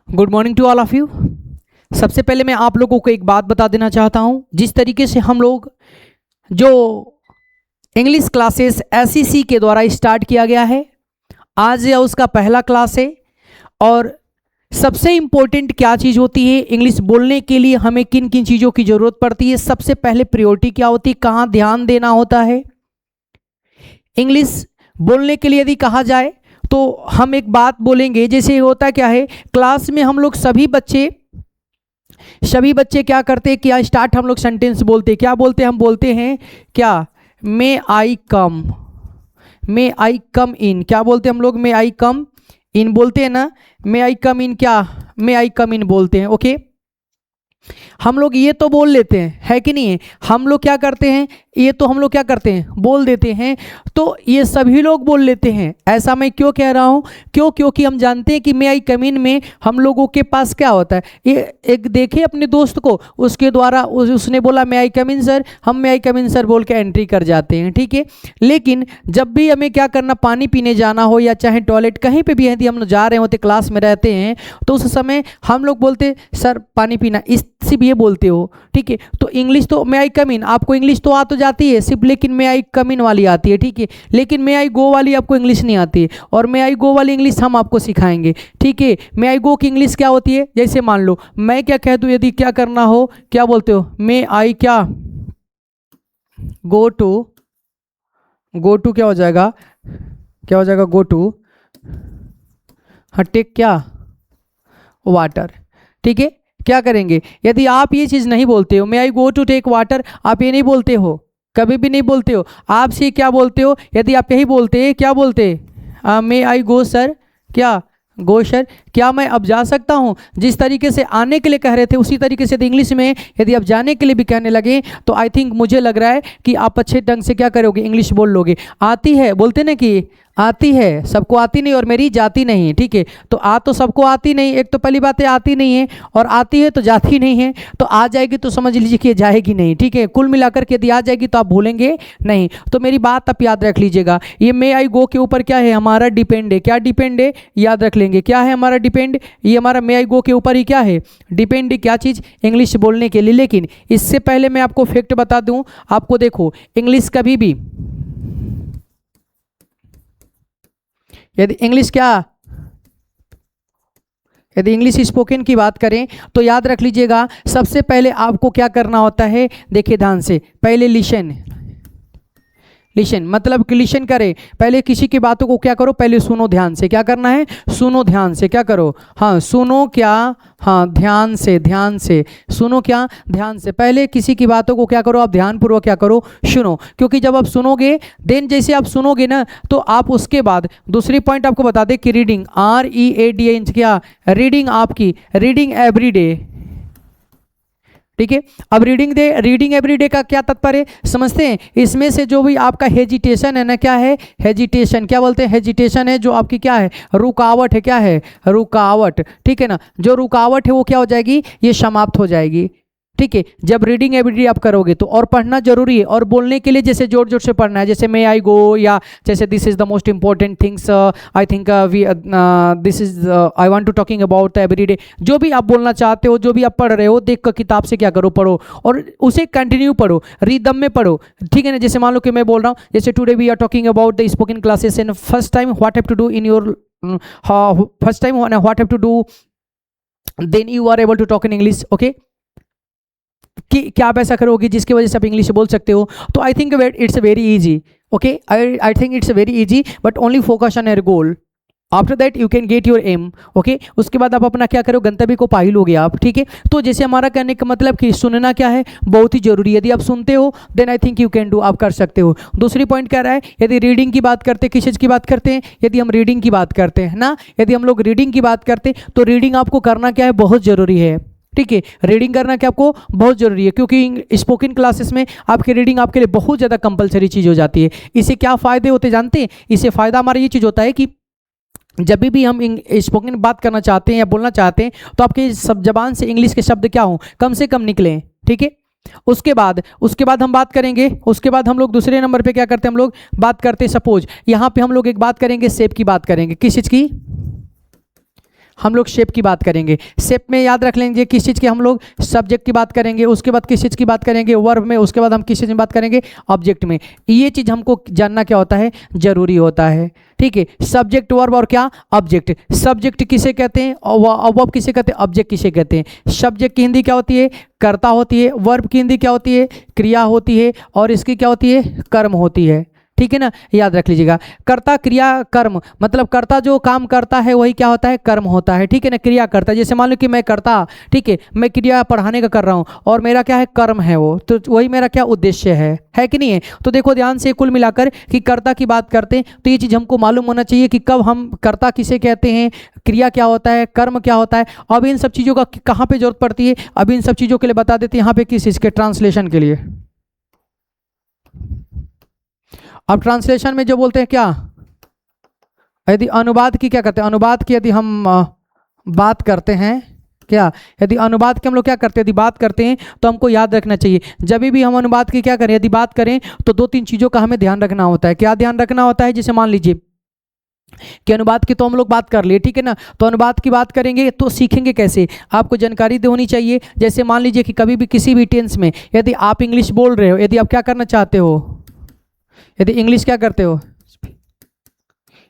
Good morning to all of you. सबसे पहले मैं आप लोगों को एक बात बता देना चाहता हूं, जिस तरीके से हम लोग जो इंग्लिश क्लासेस SEC के द्वारा स्टार्ट किया गया है, आज या उसका पहला क्लास है। और सबसे इम्पोर्टेंट क्या चीज़ होती है इंग्लिश बोलने के लिए, हमें किन किन चीज़ों की ज़रूरत पड़ती है, सबसे पहले प्रायोरिटी क्या होती है, कहाँ ध्यान देना होता है। इंग्लिश बोलने के लिए यदि कहा जाए तो हम एक बात बोलेंगे, जैसे होता क्या है क्लास में हम लोग सभी बच्चे क्या करते हैं, क्या स्टार्ट हम लोग सेंटेंस बोलते हैं, क्या बोलते हैं, हम बोलते हैं क्या, मे आई कम इन, क्या बोलते हैं हम लोग, मे आई कम इन बोलते हैं ना, मे आई कम इन, क्या मे आई कम इन बोलते हैं। ओके, हम लोग ये तो बोल लेते हैं, है कि नहीं है, हम लोग क्या करते हैं, ये तो हम लोग क्या करते हैं, बोल देते हैं। तो ये सभी लोग बोल लेते हैं, ऐसा मैं क्यों कह रहा हूँ, क्योंकि हम जानते हैं कि मे आई कम इन में हम लोगों के पास क्या होता है, ये एक देखे अपने दोस्त को, उसके द्वारा उसने बोला मे आई कम इन सर, हम मे आई कम इन सर बोल के एंट्री कर जाते हैं, ठीक है। लेकिन जब भी हमें क्या करना, पानी पीने जाना हो या चाहे टॉयलेट कहीं पर भी यदि हम जा रहे होते, क्लास में रहते हैं, तो उस समय हम लोग बोलते सर पानी पीना, सिर्फ ये बोलते हो, ठीक है। तो इंग्लिश तो मे आई कम इन, आपको इंग्लिश तो आ तो जाती है सिर्फ, लेकिन मे आई कम इन वाली आती है, ठीक है। लेकिन मे आई गो वाली आपको इंग्लिश नहीं आती है, और मे आई गो वाली इंग्लिश हम आपको सिखाएंगे, ठीक है। मे आई गो की इंग्लिश क्या होती है, जैसे मान लो मैं क्या कह दूं, यदि क्या करना हो, क्या बोलते हो, मे आई क्या गो टू क्या हो जाएगा, गो टू टेक क्या वाटर, ठीक है। क्या करेंगे, यदि आप ये चीज़ नहीं बोलते हो, मे आई गो टू टेक वाटर, आप ये नहीं बोलते हो, कभी भी नहीं बोलते हो, आप से क्या बोलते हो, यदि आप यही बोलते, क्या बोलते, मे आई गो सर, क्या गो सर, क्या मैं अब जा सकता हूँ, जिस तरीके से आने के लिए कह रहे थे उसी तरीके से इंग्लिश में यदि आप जाने के लिए भी कहने लगे, तो आई थिंक मुझे लग रहा है कि आप अच्छे ढंग से क्या करोगे, इंग्लिश बोल लोगे। आती है बोलते ना कि आती है, सबको आती नहीं और मेरी जाती नहीं, ठीक है। तो तो सबको आती नहीं, एक तो पहली बात है आती नहीं है, और आती है तो जाती नहीं है, तो आ जाएगी तो समझ लीजिए कि जाएगी नहीं, ठीक है। कुल मिलाकर के यदि आ जाएगी तो आप भूलेंगे नहीं। तो मेरी बात आप याद रख लीजिएगा, ये मे आई गो के ऊपर क्या है, हमारा डिपेंड है, क्या डिपेंड है, याद रख लेंगे, क्या है हमारा डिपेंड, ये हमारा मे आई गो के ऊपर ही क्या है, डिपेंड है, क्या चीज़, इंग्लिश बोलने के लिए। लेकिन इससे पहले मैं आपको फैक्ट बता दूं, आपको देखो इंग्लिश कभी भी, यदि इंग्लिश स्पोकन की बात करें तो याद रख लीजिएगा, सबसे पहले आपको क्या करना होता है, देखिए ध्यान से, पहले लिसन मतलब कि लिसन करें, पहले किसी की बातों को क्या करो, पहले सुनो ध्यान से, क्या करना है, सुनो ध्यान से, क्या करो, हाँ सुनो, क्या, हाँ ध्यान से सुनो, क्या ध्यान से, पहले किसी की बातों को क्या करो, आप ध्यानपूर्वक क्या करो, सुनो। क्योंकि जब आप सुनोगे, देन जैसे आप सुनोगे ना, तो आप उसके बाद दूसरी पॉइंट आपको बता दें कि रीडिंग, READING, क्या रीडिंग, आपकी रीडिंग एवरीडे, ठीक है। अब रीडिंग एवरीडे का क्या तात्पर्य समझते हैं, इसमें से जो भी आपका हेजिटेशन है ना, क्या है हेजिटेशन, क्या बोलते हैं, हेजिटेशन है जो आपकी क्या है, रुकावट है, क्या है रुकावट, ठीक है ना, जो रुकावट है वो क्या हो जाएगी, ये समाप्त हो जाएगी, ठीक है। जब रीडिंग एवरीडे आप करोगे तो, और पढ़ना जरूरी है, और बोलने के लिए जैसे जोर जोर से पढ़ना है, जैसे मे आई गो, या जैसे this is the most important things I think this is I want to talking about everyday, जो भी आप बोलना चाहते हो, जो भी आप पढ़ रहे हो, देख कर किताब से क्या करो, पढ़ो, और उसे कंटिन्यू पढ़ो, रिदम में पढ़ो, ठीक है ना। जैसे मान लो कि मैं बोल रहा हूँ, जैसे today we are talking about the spoken classes and first time what have to do in your first time what have to do, then you are able to talk in English, okay, कि क्या आप ऐसा करोगे जिसकी वजह से आप English बोल सकते हो। तो I think it's very easy, okay, I think it's very easy, but only focus on your goal, after that you can get your aim, okay. उसके बाद आप अपना क्या करो, गंतव्य को पा ही लोगे आप, ठीक है। तो जैसे हमारा कहने का मतलब कि सुनना क्या है, बहुत ही जरूरी है, यदि आप सुनते हो then I think you can do, आप कर सकते हो। दूसरी पॉइंट कह रहा है, यदि रीडिंग की बात करते हैं, किस चीज़ की बात करते हैं, यदि हम रीडिंग की बात करते हैं ना, यदि हम लोग रीडिंग की बात करते हैं तो रीडिंग आपको करना क्या है, बहुत ज़रूरी है, ठीक है। रीडिंग करना क्या आपको बहुत जरूरी है, क्योंकि स्पोकन क्लासेस में आपकी रीडिंग आपके लिए बहुत ज़्यादा कंपलसरी चीज़ हो जाती है। इससे क्या फ़ायदे होते जानते हैं, इससे फ़ायदा हमारा ये चीज़ होता है कि जब भी हम स्पोकन बात करना चाहते हैं या बोलना चाहते हैं, तो आपके सब जबान से इंग्लिश के शब्द क्या हों, कम से कम निकलें, ठीक है। उसके बाद हम बात करेंगे, उसके बाद हम लोग दूसरे नंबर पे क्या करते हैं, हम लोग बात करते हैं, सपोज यहाँ पे हम लोग एक बात करेंगे, शेप की बात करेंगे, किस चीज़ की, हम लोग शेप की बात करेंगे। शेप में याद रख लेंगे किस चीज़ की, हम लोग सब्जेक्ट की बात करेंगे, उसके बाद किस चीज़ की बात करेंगे, वर्ब में, उसके बाद हम किस चीज़ में बात करेंगे, ऑब्जेक्ट में। ये चीज़ हमको जानना क्या होता है, जरूरी होता है। ठीक है, सब्जेक्ट, वर्ब और क्या, ऑब्जेक्ट। सब्जेक्ट किसे कहते हैं और वर्ब किसे कहते हैं, ऑब्जेक्ट किसे कहते हैं। सब्जेक्ट की हिंदी क्या होती है, कर्ता होती है। वर्ब की हिंदी क्या होती है, क्रिया होती है। और इसकी क्या होती है, कर्म होती है। ठीक है ना, याद रख लीजिएगा। कर्ता, क्रिया, कर्म, मतलब कर्ता जो काम करता है वही क्या होता है, कर्म होता है। ठीक है ना, क्रिया करता है। जैसे मान लो कि मैं करता, ठीक है, मैं क्रिया पढ़ाने का कर रहा हूँ और मेरा क्या है, कर्म है वो, तो वही मेरा क्या उद्देश्य है कि नहीं है। तो देखो ध्यान से, कुल मिलाकर कि कर्ता की बात करते हैं तो ये चीज़ हमको मालूम होना चाहिए कि कब हम कर्ता किसे कहते हैं, क्रिया क्या होता है, कर्म क्या होता है। अब इन सब चीज़ों का कहाँ पर जरूरत पड़ती है, अब इन सब चीज़ों के लिए बता देते हैं यहाँ पे, किस चीज़ के, ट्रांसलेशन के लिए। अब ट्रांसलेशन में जो बोलते हैं क्या, यदि अनुवाद की क्या करते हैं, अनुवाद की यदि हम बात करते हैं, क्या, यदि अनुवाद की हम लोग क्या करते हैं, यदि बात करते हैं तो हमको याद रखना चाहिए, जब भी हम अनुवाद की क्या करें, यदि बात करें तो दो तीन चीज़ों का हमें ध्यान रखना होता है। क्या ध्यान रखना होता है, जैसे मान लीजिए कि अनुवाद की तो हम लोग बात कर लिए, ठीक है ना, तो अनुवाद की बात करेंगे तो सीखेंगे कैसे, आपको जानकारी होनी चाहिए। जैसे मान लीजिए कि कभी भी किसी भी टेंस में यदि आप इंग्लिश बोल रहे हो, यदि आप क्या करना चाहते हो, यदि इंग्लिश क्या करते हो,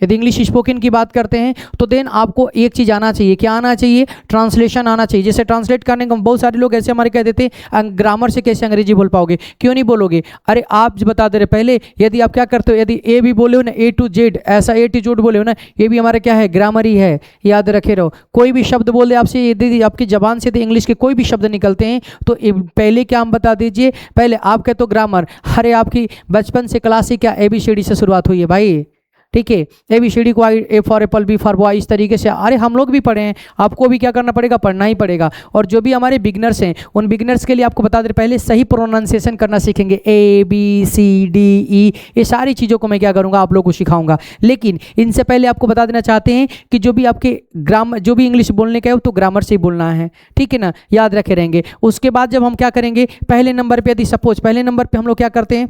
यदि इंग्लिश स्पोकन की बात करते हैं तो देन आपको एक चीज़ आना चाहिए, क्या आना चाहिए, ट्रांसलेशन आना चाहिए। जैसे ट्रांसलेट करने का बहुत सारे लोग ऐसे हमारे कह देते हैं ग्रामर से कैसे अंग्रेजी बोल पाओगे, क्यों नहीं बोलोगे, अरे आप बता दे रहे पहले, यदि आप क्या करते हो, यदि ए भी बोले हो ना, ए टू जेड, ऐसा ए टू जेड बोले हो ना, ये भी हमारा क्या है, ग्रामर ही है, याद रखे रहो। कोई भी शब्द बोल दे आपसे, यदि आपकी जबान से इंग्लिश के कोई भी शब्द निकलते हैं तो पहले क्या हम बता दीजिए, पहले आप कहते हो ग्रामर, अरे आपकी बचपन से क्लास ही क्या ABCD से शुरुआत हुई है भाई, ठीक है, ABCD को, A for Apple, B for boy, इस तरीके से, अरे हम लोग भी पढ़े हैं, आपको भी क्या करना पड़ेगा, पढ़ना ही पड़ेगा। और जो भी हमारे बिगनर्स हैं उन बिगनर्स के लिए आपको बता दें, पहले सही प्रोनाउंसिएशन करना सीखेंगे, ABCDE, ये सारी चीज़ों को मैं क्या करूँगा, आप लोग को सिखाऊंगा। लेकिन इनसे पहले आपको बता देना चाहते हैं कि जो भी आपके ग्रामर, जो भी इंग्लिश बोलने का है तो ग्रामर से ही बोलना है, ठीक है ना, याद रखे रहेंगे। उसके बाद जब हम क्या करेंगे, पहले नंबर पर, यदि सपोज पहले नंबर पर हम लोग क्या करते हैं,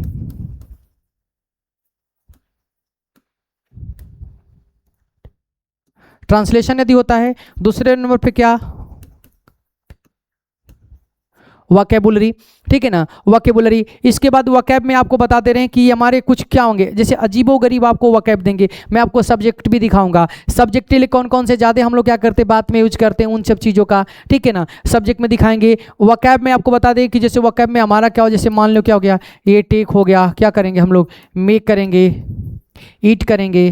ट्रांसलेशन यदि होता है, दूसरे नंबर पे क्या, वोकैबुलरी, ठीक है ना, वोकैबुलरी। इसके बाद वोकैब में आपको बता दे रहे हैं कि हमारे कुछ क्या होंगे, जैसे अजीबोगरीब आपको वोकैब देंगे। मैं आपको सब्जेक्ट भी दिखाऊंगा, सब्जेक्ट के लिए कौन कौन से ज़्यादा हम लोग क्या करते हैं, बात में यूज करते हैं, उन सब चीज़ों का, ठीक है ना, सब्जेक्ट में दिखाएंगे। वोकैब में आपको बता दें कि जैसे वोकैब में हमारा क्या हो, जैसे मान लो क्या हो गया, ये टेक हो गया, क्या करेंगे हम लोग, मेक करेंगे, ईट करेंगे,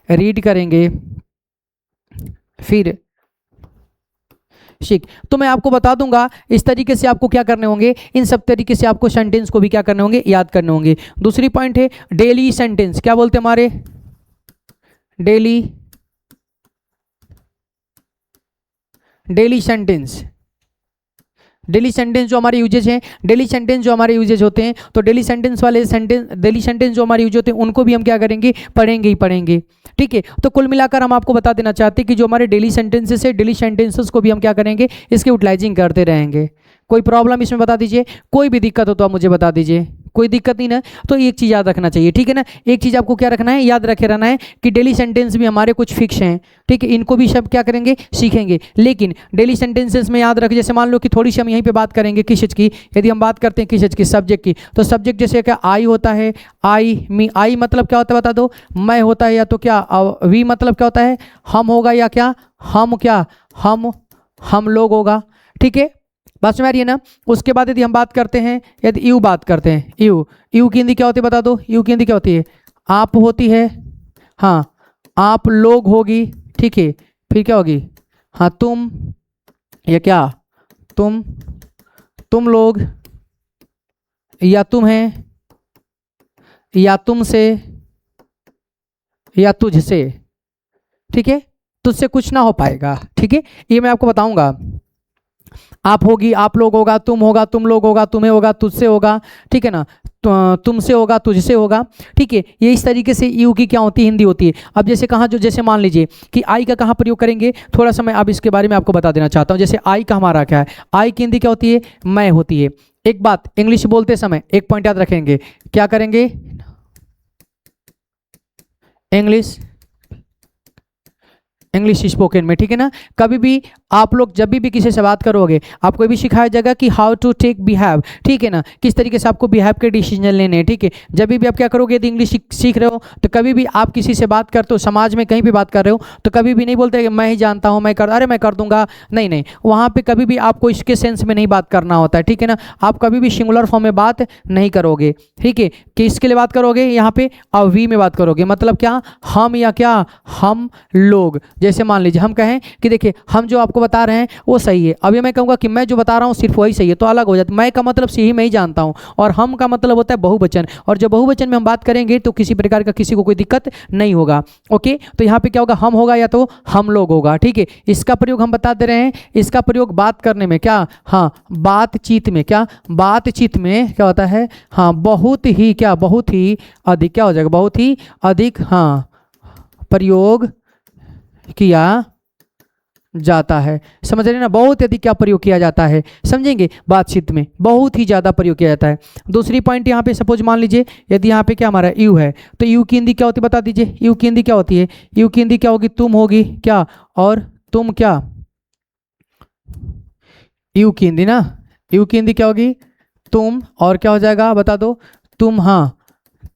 रीड करेंगे, फिर ठीक। तो मैं आपको बता दूंगा इस तरीके से आपको क्या करने होंगे, इन सब तरीके से आपको सेंटेंस को भी क्या करने होंगे, याद करने होंगे। दूसरी पॉइंट है डेली सेंटेंस, क्या बोलते हैं हमारे, डेली सेंटेंस, डेली सेंटेंस जो हमारे यूजेज हैं, डेली सेंटेंस जो हमारे यूजेज होते हैं, तो डेली सेंटेंस वाले सेंटेंस, डेली सेंटेंस जो हमारे यूज होते हैं उनको भी हम क्या करेंगे, पढ़ेंगे ही पढ़ेंगे, ठीक है। तो कुल मिलाकर हम आपको बता देना चाहते हैं कि जो हमारे डेली सेंटेंसेस है, डेली सेंटेंसेस को भी हम क्या करेंगे, इसकी यूटिलाइजिंग करते रहेंगे। कोई प्रॉब्लम इसमें बता दीजिए, कोई भी दिक्कत हो तो आप मुझे बता दीजिए, कोई दिक्कत नहीं ना। तो एक चीज़ याद रखना चाहिए, ठीक है ना, एक चीज़ आपको क्या रखना है, याद रखे रहना है कि डेली सेंटेंस भी हमारे कुछ फिक्स हैं, ठीक है, इनको भी सब क्या करेंगे, सीखेंगे। लेकिन डेली सेंटेंसेस में याद रखें, जैसे मान लो कि थोड़ी सी हम यहीं पे बात करेंगे किस चीज़ की, यदि हम बात करते हैं किस चीज़ की, सब्जेक्ट की, तो सब्जेक्ट जैसे क्या आई होता है, आई मतलब क्या होता है बता दो, मैं होता है, या तो क्या वी मतलब क्या होता है, हम होगा, या क्या हम, क्या हम लोग होगा, ठीक है, बात समझ आ रही है ना। उसके बाद यदि हम बात करते हैं, यदि यू बात करते हैं, यू की हिंदी क्या होती है बता दो, यू की हिंदी क्या होती है, आप होती है, हाँ आप लोग होगी, ठीक है, फिर क्या होगी, हाँ तुम, या क्या तुम लोग, या तुम हैं, या तुमसे, या तुझसे, ठीक है, तुझसे कुछ ना हो पाएगा, ठीक है, ये मैं आपको बताऊंगा। आप होगी, आप लोग होगा, तुम होगा, तुम लोग होगा, तुम्हें होगा, तुझसे होगा, ठीक है ना, तुमसे होगा, तुझसे होगा, ठीक है। ये इस तरीके से यू की क्या होती है, हिंदी होती है। अब जैसे कहाँ, जो जैसे मान लीजिए कि आई का कहाँ प्रयोग करेंगे, थोड़ा सा मैं अब इसके बारे में आपको बता देना चाहता हूँ। जैसे आई का हमारा क्या है, आई की हिंदी क्या होती है, मैं होती है। एक बात, इंग्लिश बोलते समय एक पॉइंट याद रखेंगे, क्या करेंगे, इंग्लिश इंग्लिश स्पोकन में, ठीक है ना। कभी भी आप लोग जब भी किसी से बात करोगे आपको भी सिखाया जाएगा कि हाउ टू टेक बिहेव, ठीक है ना, किस तरीके से आपको बिहेव के डिसीजन लेने हैं, ठीक है। जब भी आप क्या करोगे, यदि इंग्लिश सीख रहे हो तो कभी भी आप किसी से बात करते हो, समाज में कहीं भी बात कर रहे हो तो कभी भी नहीं बोलते कि मैं ही जानता हूँ, मैं कर दूंगा, नहीं नहीं, वहाँ पे कभी भी आपको इसके सेंस में नहीं बात करना होता है, ठीक है ना। आप कभी भी सिंगुलर फॉर्म में बात नहीं करोगे, ठीक है। किसके लिए बात करोगे, यहाँ पे वी में बात करोगे, मतलब क्या, हम या क्या, हम लोग। जैसे मान लीजिए हम कहें कि देखिए हम जो आपको बता रहे हैं वो सही है, अभी मैं कहूँगा कि मैं जो बता रहा हूँ सिर्फ वही सही है, तो अलग हो जाता है। मैं का मतलब से ही मैं ही जानता हूँ, और हम का मतलब होता है बहुवचन, और जब बहुवचन में हम बात करेंगे तो किसी प्रकार का किसी को कोई दिक्कत नहीं होगा। ओके, तो यहाँ पे क्या होगा, हम होगा या तो हम लोग होगा, ठीक है। इसका प्रयोग हम बता दे रहे हैं, इसका प्रयोग बात करने में क्या, हाँ बातचीत में, क्या बातचीत में क्या होता है, हाँ बहुत ही क्या, बहुत ही अधिक क्या हो जाएगा, बहुत ही अधिक, हाँ प्रयोग किया जाता है। समझ रहे ना, बहुत अधिक क्या प्रयोग किया जाता है, समझेंगे, बातचीत में बहुत ही ज़्यादा प्रयोग किया जाता है। दूसरी पॉइंट यहाँ पे सपोज मान लीजिए यदि यहाँ पे क्या हमारा यू है, तो यू की हिंदी क्या होती है बता दीजिए, यू की हिंदी क्या होती है, यू की हिंदी क्या होगी, तुम होगी क्या, और तुम क्या, यू की हिंदी ना, यू की हिंदी क्या होगी, तुम, और क्या हो जाएगा बता दो, तुम, हाँ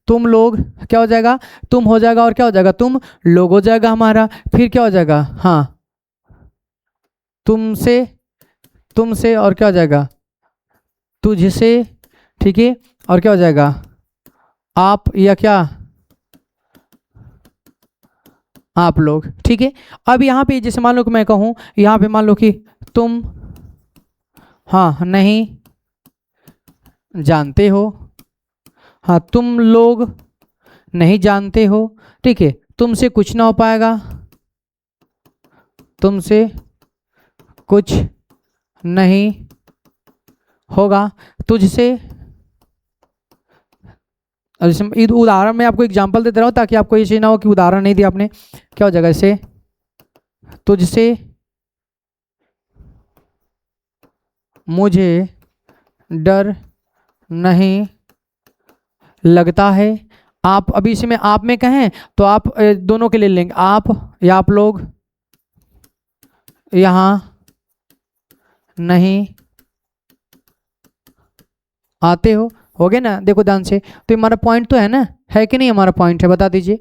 तुम लोग, क्या हो जाएगा, तुम हो जाएगा, और क्या हो जाएगा, तुम लोग हो जाएगा हमारा। फिर क्या हो जाएगा, हाँ तुमसे, तुमसे, और क्या हो जाएगा, तुझसे, ठीक है, और क्या हो जाएगा, आप या क्या, आप लोग, ठीक है। अब यहाँ पे जैसे मान लो कि मैं कहूँ, यहाँ पे मान लो कि तुम, हाँ नहीं जानते हो, हाँ तुम लोग नहीं जानते हो, ठीक है, तुमसे कुछ ना हो पाएगा, तुमसे कुछ नहीं होगा, तुझसे, उदाहरण में आपको एग्जांपल दे रहा हूँ ताकि आपको ये चीज ना हो कि उदाहरण नहीं दिया आपने, क्या हो जाएगा, इसे तुझसे मुझे डर नहीं लगता है। आप अभी इसमें आप में कहें तो आप दोनों के लिए लेंगे, आप या आप लोग यहाँ नहीं आते हो गए ना, देखो ध्यान से, तो हमारा पॉइंट तो है ना, है कि नहीं, हमारा पॉइंट है, बता दीजिए।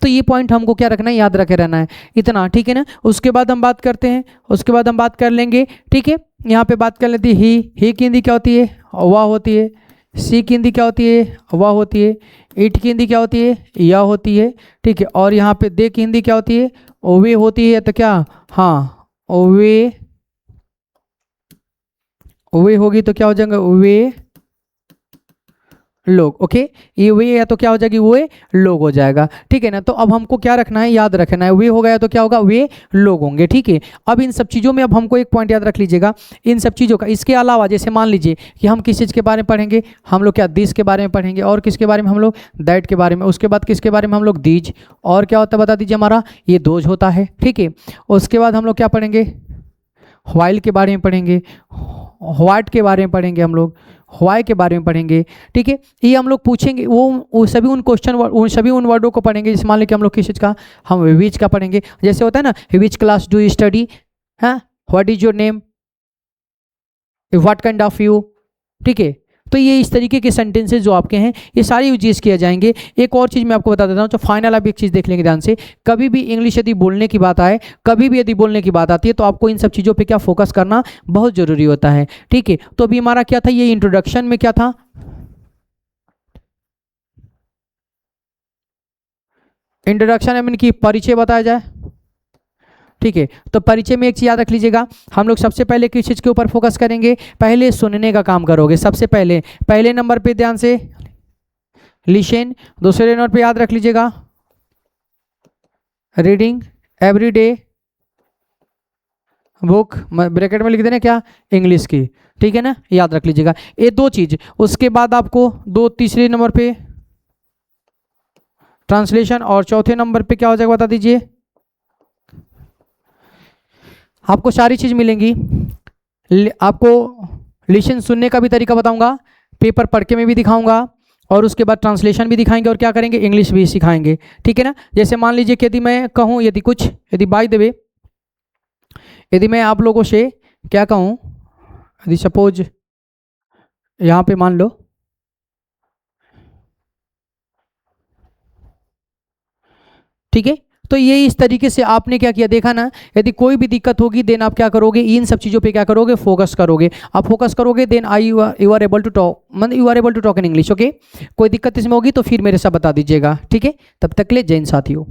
तो ये पॉइंट हमको क्या रखना है, याद रखे रहना है इतना, ठीक है ना। उसके बाद हम बात करते हैं, उसके बाद हम बात कर लेंगे, ठीक है। यहाँ पे बात कर लेती है ही की हिंदी क्या होती है, वाह होती है। सी की हिंदी क्या होती है, वाह होती है। ईट की हिंदी क्या होती है, या होती है, ठीक है। और यहाँ पे दे की हिंदी क्या होती है, ओवे होती है, तो क्या, हाँ ओवे, ओवे होगी तो क्या हो जाएगा, वे लोग। ओके, ये वे या तो क्या हो जाएगी, वे लोग हो जाएगा, ठीक है ना। तो अब हमको क्या रखना है, याद रखना है, वे हो गया तो क्या होगा, वे लोग होंगे, ठीक है। अब इन सब चीज़ों में अब हमको एक पॉइंट याद रख लीजिएगा, इन सब चीज़ों का, इसके अलावा जैसे मान लीजिए कि हम किस चीज़ के बारे में पढ़ेंगे, हम लोग क्या दिस के बारे में पढ़ेंगे, और किसके बारे में हम लोग दैट के बारे में, उसके बाद किसके बारे में हम लोग दीज, और क्या होता है बता दीजिए, हमारा ये दोज होता है, ठीक है। उसके बाद हम लोग क्या पढ़ेंगे, व्हाइल के बारे में पढ़ेंगे, व्हाट के बारे में पढ़ेंगे, हम लोग व्हाई के बारे में पढ़ेंगे, ठीक है। ये हम लोग पूछेंगे, वो सभी उन क्वेश्चन, उन सभी उन वर्डों को पढ़ेंगे, जैसे मान लीजिए कि हम लोग किस चीज़ का, हम विच का पढ़ेंगे, जैसे होता है ना, which class do you study, हाँ what is your name, what kind of you, ठीक है। तो ये इस तरीके के सेंटेंसेस जो आपके हैं ये सारे यूज किए जाएंगे। एक और चीज़ मैं आपको बता देता हूँ, तो फाइनल आप एक चीज़ देख लेंगे ध्यान से, कभी भी इंग्लिश यदि बोलने की बात आए, कभी भी यदि बोलने की बात आती है तो आपको इन सब चीज़ों पे क्या फोकस करना बहुत ज़रूरी होता है, ठीक है। तो अभी हमारा क्या था, ये इंट्रोडक्शन में क्या था, इंट्रोडक्शन है, इनकी परिचय बताया जाए, ठीक है। तो परिचय में एक चीज़ याद रख लीजिएगा, हम लोग सबसे पहले किस चीज़ के ऊपर फोकस करेंगे, पहले सुनने का काम करोगे सबसे पहले, पहले नंबर पे ध्यान से लिशन, दूसरे नंबर पे याद रख लीजिएगा reading every day book, bracket में लिख देना क्या, इंग्लिश की, ठीक है ना, याद रख लीजिएगा ये दो चीज़। उसके बाद आपको तीसरे नंबर पे ट्रांसलेशन, और चौथे नंबर पे क्या हो जाएगा बता दीजिए, आपको सारी चीज़ मिलेंगी। आपको लिसन सुनने का भी तरीका बताऊंगा, पेपर पढ़ के में भी दिखाऊंगा, और उसके बाद ट्रांसलेशन भी दिखाएंगे और क्या करेंगे, इंग्लिश भी सिखाएंगे, ठीक है ना। जैसे मान लीजिए कि यदि मैं कहूँ, यदि बाय द वे यदि मैं आप लोगों से क्या कहूँ, यदि सपोज यहाँ पे मान लो, ठीक है, तो ये इस तरीके से आपने क्या किया, देखा ना। यदि कोई भी दिक्कत होगी देन आप क्या करोगे, इन सब चीज़ों पे क्या करोगे, फोकस करोगे। आप फोकस करोगे then you are able to talk, मतलब you are able to talk in English, okay. कोई दिक्कत इसमें होगी तो फिर मेरे साथ बता दीजिएगा, ठीक है। तब तक ले जय हिंद साथियों।